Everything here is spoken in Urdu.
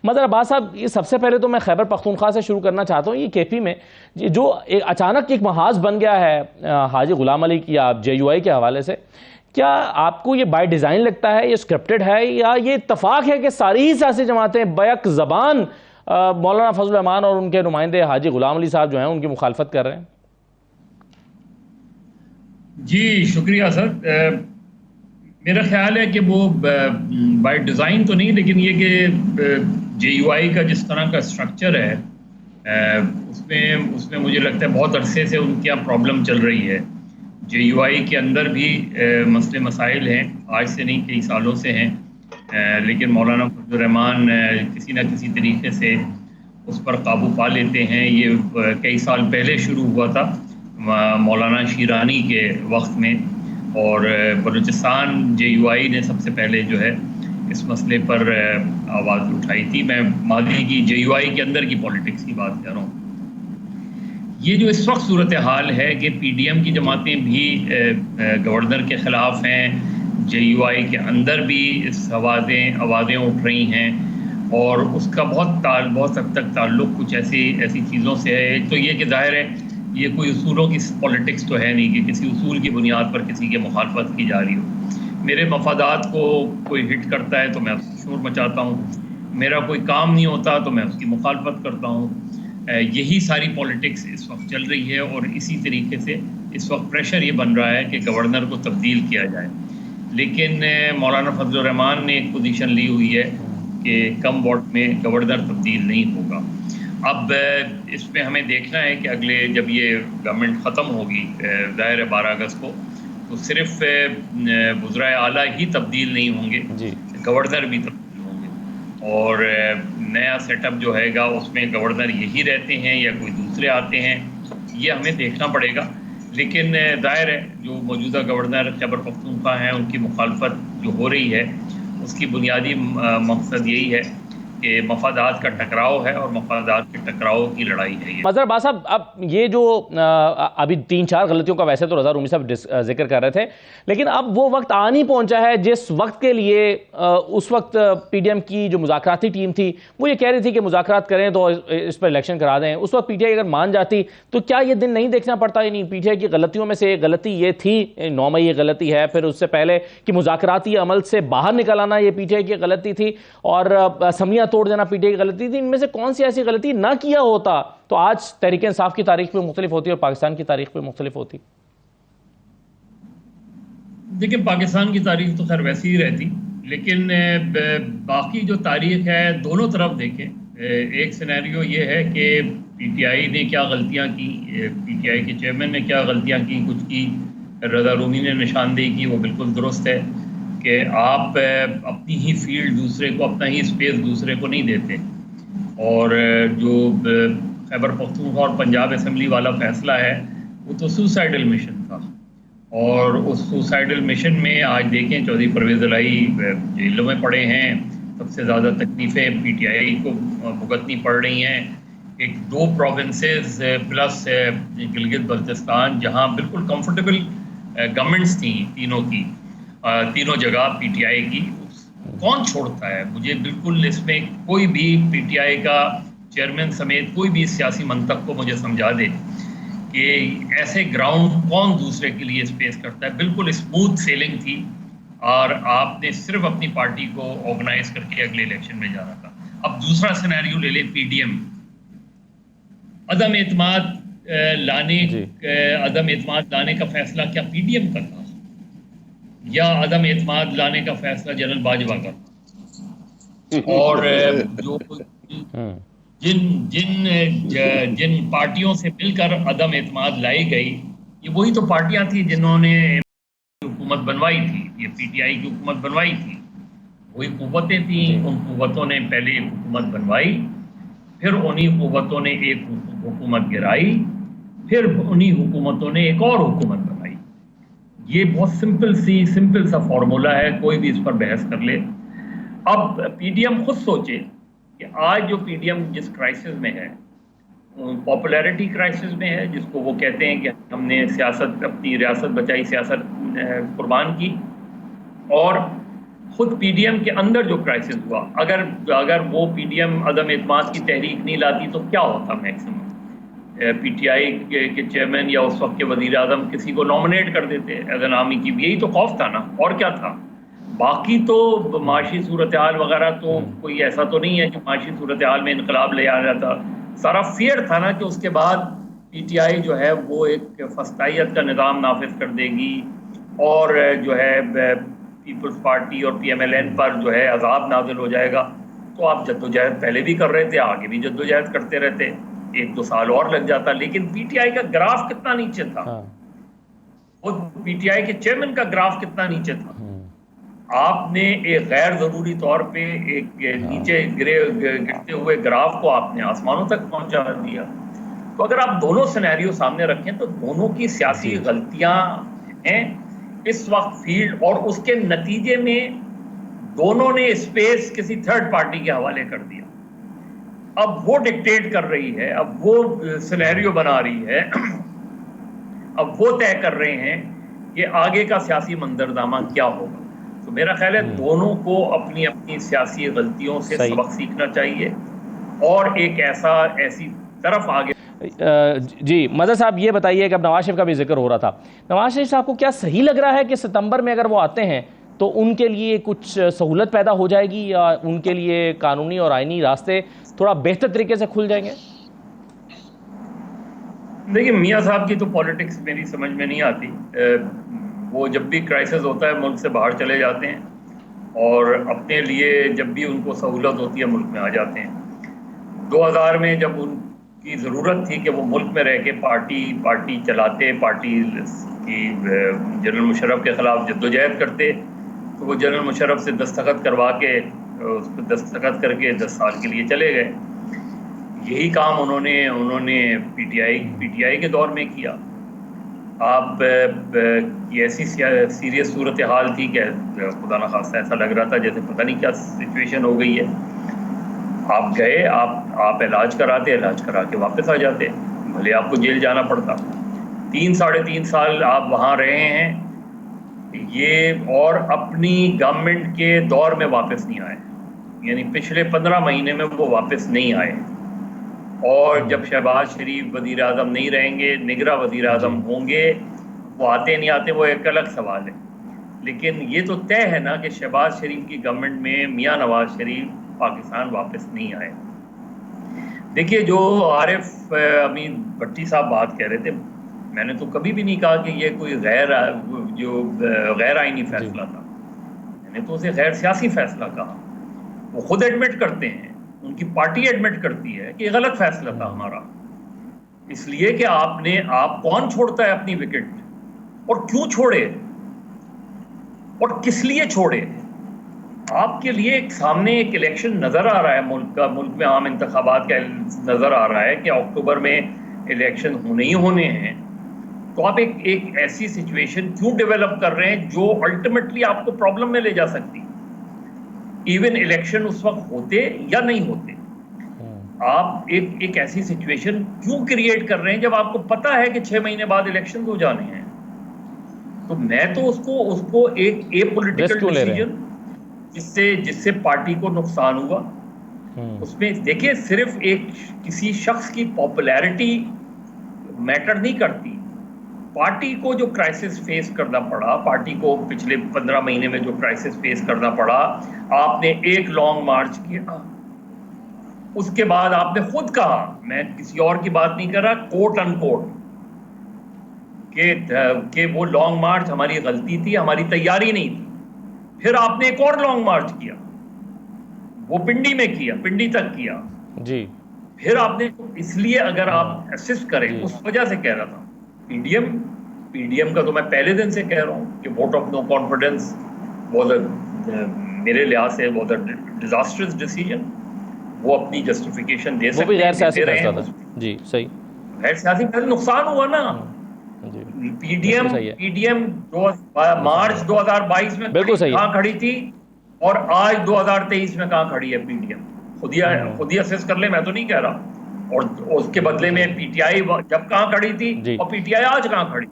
مظہر عباس صاحب، یہ سب سے پہلے تو میں خیبر پختونخوا سے شروع کرنا چاہتا ہوں. یہ کے پی میں جو اچانک ایک محاذ بن گیا ہے حاجی غلام علی کی آپ جے یو آئی کے حوالے سے، کیا آپ کو یہ بائی ڈیزائن لگتا ہے، یہ اسکرپٹڈ ہے، یا یہ اتفاق ہے کہ ساری ہی سیاسی جماعتیں بیک زبان مولانا فضل الرحمان اور ان کے نمائندے حاجی غلام علی صاحب جو ہیں ان کی مخالفت کر رہے ہیں؟ جی شکریہ سر. میرا خیال ہے کہ وہ بائی ڈیزائن تو نہیں، لیکن یہ کہ جے یو آئی کا جس طرح کا اسٹرکچر ہے اس میں مجھے لگتا ہے بہت عرصے سے ان کی پرابلم چل رہی ہے. جے یو آئی کے اندر بھی مسئلے مسائل ہیں، آج سے نہیں کئی سالوں سے ہیں، لیکن مولانا فضل الرحمان کسی نہ کسی طریقے سے اس پر قابو پا لیتے ہیں. یہ کئی سال پہلے شروع ہوا تھا مولانا شیرانی کے وقت میں، اور بلوچستان جے یو آئی نے سب سے پہلے جو ہے اس مسئلے پر آواز اٹھائی تھی. میں ماضی کی جے یو آئی کے اندر کی پالیٹکس کی بات کر رہا ہوں. یہ جو اس وقت صورتحال ہے کہ پی ڈی ایم کی جماعتیں بھی گورنر کے خلاف ہیں، جے یو آئی کے اندر بھی اس آوازیں اٹھ رہی ہیں، اور اس کا بہت حد تک تعلق کچھ ایسی چیزوں سے ہے. ایک تو یہ کہ ظاہر ہے یہ کوئی اصولوں کی پالیٹکس تو ہے نہیں کہ کسی اصول کی بنیاد پر کسی کی مخالفت کی جا رہی ہو. میرے مفادات کو کوئی ہٹ کرتا ہے تو میں اس کی شور مچاتا ہوں، میرا کوئی کام نہیں ہوتا تو میں اس کی مخالفت کرتا ہوں. یہی ساری پالیٹکس اس وقت چل رہی ہے، اور اسی طریقے سے اس وقت پریشر یہ بن رہا ہے کہ گورنر کو تبدیل کیا جائے. لیکن مولانا فضل الرحمان نے ایک پوزیشن لی ہوئی ہے کہ کم ووٹ میں گورنر تبدیل نہیں ہوگا. اب اس میں ہمیں دیکھنا ہے کہ اگلے جب یہ گورنمنٹ ختم ہوگی ظاہر ہے 12 اگست کو، تو صرف وزرائے اعلیٰ ہی تبدیل نہیں ہوں گے، گورنر بھی تبدیل ہوں گے، اور نیا سیٹ اپ جو ہے گا اس میں گورنر یہی رہتے ہیں یا کوئی دوسرے آتے ہیں، یہ ہمیں دیکھنا پڑے گا. لیکن ظاہر ہے جو موجودہ گورنر خیبر پختونخوا ہیں ان کی مخالفت جو ہو رہی ہے اس کی بنیادی مقصد یہی ہے کہ مفادات کا ٹکراؤ ہے، اور مفادات کے ٹکراؤ کی لڑائی ہے یہ. مظہر عباس صاحب، اب یہ جو ابھی 3-4 غلطیوں کا ویسے تو رضا رومی صاحب ذکر کر رہے تھے، لیکن اب وہ وقت آ نہیں پہنچا ہے جس وقت کے لیے اس وقت پی ڈی ایم کی جو مذاکراتی ٹیم تھی وہ یہ کہہ رہی تھی کہ مذاکرات کریں تو اس پر الیکشن کرا دیں. اس وقت پی ٹی آئی اگر مان جاتی تو کیا یہ دن نہیں دیکھنا پڑتا؟ یعنی پی ٹی آئی کی غلطیوں میں سے ایک غلطی یہ تھی، 9 مئی یہ غلطی ہے، پھر اس سے پہلے کہ مذاکراتی عمل سے باہر نکل آنا یہ پی ٹی آئی کی غلطی تھی، اور اسمبلیاں توڑ دینا پی ٹی آئی کی غلطی تھی. ان میں سے کون سی ایسی غلطی نہ کیا ہوتا تو آج تحریک انصاف کی تاریخ پہ مختلف ہوتی اور پاکستان کی تاریخ پہ مختلف ہوتی؟ دیکھیں پاکستان کی تاریخ تو خیر ویسی ہی رہتی، لیکن باقی جو تاریخ ہے دونوں طرف دیکھیں. ایک سینیریو یہ ہے کہ پی ٹی آئی نے کیا غلطیاں کی، پی ٹی آئی کے چیئرمین نے کیا غلطیاں کی، کچھ کی. رضا رومی نے نشاندہی کی، وہ بالکل درست ہے کہ آپ اپنی ہی فیلڈ دوسرے کو، اپنا ہی اسپیس دوسرے کو نہیں دیتے. اور جو خیبر پختونخوا اور پنجاب اسمبلی والا فیصلہ ہے وہ تو سوسائڈل مشن تھا، اور اس سوسائڈل مشن میں آج دیکھیں چودھری پرویز الہی جیلوں میں پڑے ہیں، سب سے زیادہ تکلیفیں پی ٹی آئی کو بھگتنی پڑ رہی ہیں. 2 پروونسز پلس گلگت بلتستان جہاں بالکل کمفرٹیبل گورنمنٹس تھیں تینوں جگہ پی ٹی آئی کی، کون چھوڑتا ہے؟ مجھے بالکل اس میں کوئی بھی پی ٹی آئی کا چیئرمین سمیت کوئی بھی سیاسی منطق کو مجھے سمجھا دے کہ ایسے گراؤنڈ کون دوسرے کے لیے اسپیس کرتا ہے. بالکل اسموتھ سیلنگ تھی، اور آپ نے صرف اپنی پارٹی کو آرگنائز کر کے اگلے الیکشن میں جانا تھا. اب دوسرا سینیریو لے لیں، پی ڈی ایم عدم اعتماد لانے کا فیصلہ کیا پی ڈی ایم کا تھا، یا عدم اعتماد لانے کا فیصلہ جنرل باجوہ کا تھا؟ اور جو جن پارٹیوں سے مل کر عدم اعتماد لائی گئی، یہ وہی تو پارٹیاں تھیں جنہوں نے حکومت بنوائی تھی، یہ پی ٹی آئی کی حکومت بنوائی تھی. وہی قوتیں تھیں، ان قوتوں نے پہلے ایک حکومت بنوائی، پھر انہی قوتوں نے ایک حکومت گرائی، پھر انہی حکومتوں نے ایک اور حکومت بنائی. یہ بہت سمپل سا فارمولا ہے، کوئی بھی اس پر بحث کر لے. اب پی ڈی ایم خود سوچے کہ آج جو پی ڈی ایم جس کرائسس میں ہے، پاپولیرٹی کرائسس میں ہے، جس کو وہ کہتے ہیں کہ ہم نے سیاست، اپنی ریاست بچائی، سیاست قربان کی، اور خود پی ڈی ایم کے اندر جو کرائسس ہوا، اگر وہ پی ڈی ایم عدم اعتماد کی تحریک نہیں لاتی تو کیا ہوتا؟ میکسیمم پی ٹی آئی کے چیئرمین یا اس وقت کے وزیر اعظم کسی کو نامنیٹ کر دیتے ایز این آرمی چیف، یہی تو خوف تھا نا، اور کیا تھا؟ باقی تو معاشی صورتحال وغیرہ تو کوئی ایسا تو نہیں ہے کہ معاشی صورتحال میں انقلاب لے آ جاتا، سارا فیئر تھا نا کہ اس کے بعد پی ٹی آئی جو ہے وہ ایک فسطائیت کا نظام نافذ کر دے گی، اور جو ہے پیپلز پارٹی اور پی ایم ایل این پر جو ہے عذاب نازل ہو جائے گا۔ تو آپ جدوجہد پہلے بھی کر رہے تھے، آگے بھی جدوجہد کرتے رہتے، 1-2 سال اور لگ جاتا، لیکن پی ٹی آئی کا گراف کتنا نیچے تھا، وہ پی ٹی آئی کے چیئرمین کا گراف کتنا نیچے تھا۔ آپ نے ایک غیر ضروری طور پہ ایک نیچے گرتے ہوئے گراف کو آپ نے آسمانوں تک پہنچا دیا۔ تو اگر آپ دونوں سینیریو سامنے رکھیں تو دونوں کی سیاسی غلطیاں ہیں اس وقت فیلڈ، اور اس کے نتیجے میں دونوں نے اسپیس کسی تھرڈ پارٹی کے حوالے کر دیا۔ اب وہ ڈکٹیٹ کر رہی ہے، اب وہ سینیریو بنا رہی ہے، اب وہ طے کر رہے ہیں کہ آگے کا سیاسی منظرنامہ کیا ہوگا۔ تو میرا خیال ہے دونوں کو اپنی اپنی سیاسی غلطیوں سے سبق سیکھنا چاہیے اور ایک ایسی طرف آگے۔ جی مظہر صاحب یہ بتائیے کہ اب نواز شریف کا بھی ذکر ہو رہا تھا، نواز شریف صاحب کو کیا صحیح لگ رہا ہے کہ ستمبر میں اگر وہ آتے ہیں تو ان کے لیے کچھ سہولت پیدا ہو جائے گی، یا ان کے لیے قانونی اور آئینی راستے تھوڑا بہتر طریقے سے کھل جائیں گے؟ دیکھیں میاں صاحب کی تو پالیٹکس میری سمجھ میں نہیں آتی، وہ جب بھی کرائسس ہوتا ہے ملک سے باہر چلے جاتے ہیں، اور اپنے لیے جب بھی ان کو سہولت ہوتی ہے ملک میں آ جاتے ہیں۔ 2000 میں جب ان کی ضرورت تھی کہ وہ ملک میں رہ کے پارٹی چلاتے، پارٹی کی جنرل مشرف کے خلاف جدوجہد کرتے، تو وہ جنرل مشرف سے دستخط کروا کے اس پہ دستخط کر کے 10 سال کے لیے چلے گئے۔ یہی کام انہوں نے پی ٹی آئی کے دور میں کیا۔ آپ کی ایسی سیریس صورتحال تھی کہ خدا نخواستہ ایسا لگ رہا تھا جیسے پتہ نہیں کیا سچویشن ہو گئی ہے۔ آپ گئے، آپ علاج کراتے، علاج کرا کے واپس آ جاتے، بھلے آپ کو جیل جانا پڑتا۔ 3-3.5 سال آپ وہاں رہے ہیں یہ، اور اپنی گورنمنٹ کے دور میں واپس نہیں آئے، یعنی پچھلے 15 مہینے میں وہ واپس نہیں آئے۔ اور جب شہباز شریف وزیر اعظم نہیں رہیں گے، نگراں وزیر اعظم ہوں گے، وہ آتے نہیں آتے وہ ایک الگ سوال ہے، لیکن یہ تو طے ہے نا کہ شہباز شریف کی گورنمنٹ میں میاں نواز شریف پاکستان واپس نہیں آئے۔ دیکھیے جو عارف امین بھٹی صاحب بات کہہ رہے تھے، میں نے تو کبھی بھی نہیں کہا کہ یہ کوئی غیر آئینی فیصلہ تھا، میں نے تو اسے غیر سیاسی فیصلہ کہا۔ وہ خود ایڈمٹ کرتے ہیں، ان کی پارٹی ایڈمٹ کرتی ہے کہ یہ غلط فیصلہ تھا ہمارا، اس لیے کہ آپ کون چھوڑتا ہے اپنی وکٹ، اور کیوں چھوڑے، اور کس لیے چھوڑے؟ آپ کے لیے سامنے ایک الیکشن نظر آ رہا ہے، ملک میں عام انتخابات کا نظر آ رہا ہے کہ اکتوبر میں الیکشن ہونے ہی ہونے ہیں، تو آپ ایک ایسی سچویشن کیوں ڈیولپ کر رہے ہیں جو الٹیمیٹلی آپ کو پرابلم میں لے جا سکتی؟ ایون الیکشن اس وقت ہوتے یا نہیں ہوتے، آپ ایک ایسی سچویشن کیوں کریٹ کر رہے ہیں جب آپ کو پتا ہے کہ 6 مہینے بعد الیکشن ہو جانے ہیں؟ تو میں تو اس کو ایک پولیٹیکل ڈیسیجن جس سے پارٹی کو نقصان ہوا، اس میں دیکھیں صرف کسی شخص کی پاپولیرٹی میٹر نہیں کرتی، پارٹی کو جو کرائسس فیس کرنا پڑا، پارٹی کو پچھلے 15 مہینے میں جو کرائسس فیس کرنا پڑا، آپ نے ایک لانگ مارچ کیا، اس کے بعد آپ نے خود کہا، میں کسی اور کی بات نہیں کر رہا، کوٹ ان کوٹ، کہ وہ لانگ مارچ ہماری غلطی تھی، ہماری تیاری نہیں تھی۔ پھر آپ نے ایک اور لانگ مارچ کیا، وہ پنڈی میں کیا، پنڈی تک کیا جی۔ پھر آپ نے، اس لیے اگر آپ اسسٹ کریں، اس وجہ سے کہہ رہا تھا پی ڈی ایم کا تو میں پہلے دن سے کہہ رہا ہوں کہ ووٹ آف نو کانفیڈنس میرے لحاظ سے بہت ڈیزاسٹرس ڈیسیجن، وہ اپنی جسٹیفیکیشن دے سکتے ہیں، وہ بھی غیر سیاسی فیصلہ تھا۔ جی صحیح، غیر سیاسی فیصلہ، نقصان ہوا نا۔ پی ڈی ایم مارچ 2022 میں کہاں کھڑی تھی، اور آج 2023 میں کہاں کھڑی ہے پی ڈی ایم؟ خود ہی اسیس کر لیں، میں تو نہیں کہہ رہا۔ اور اس کے بدلے میں پی ٹی آئی جب کہاں کھڑی تھی اور پی ٹی آئی آج کہاں کھڑی؟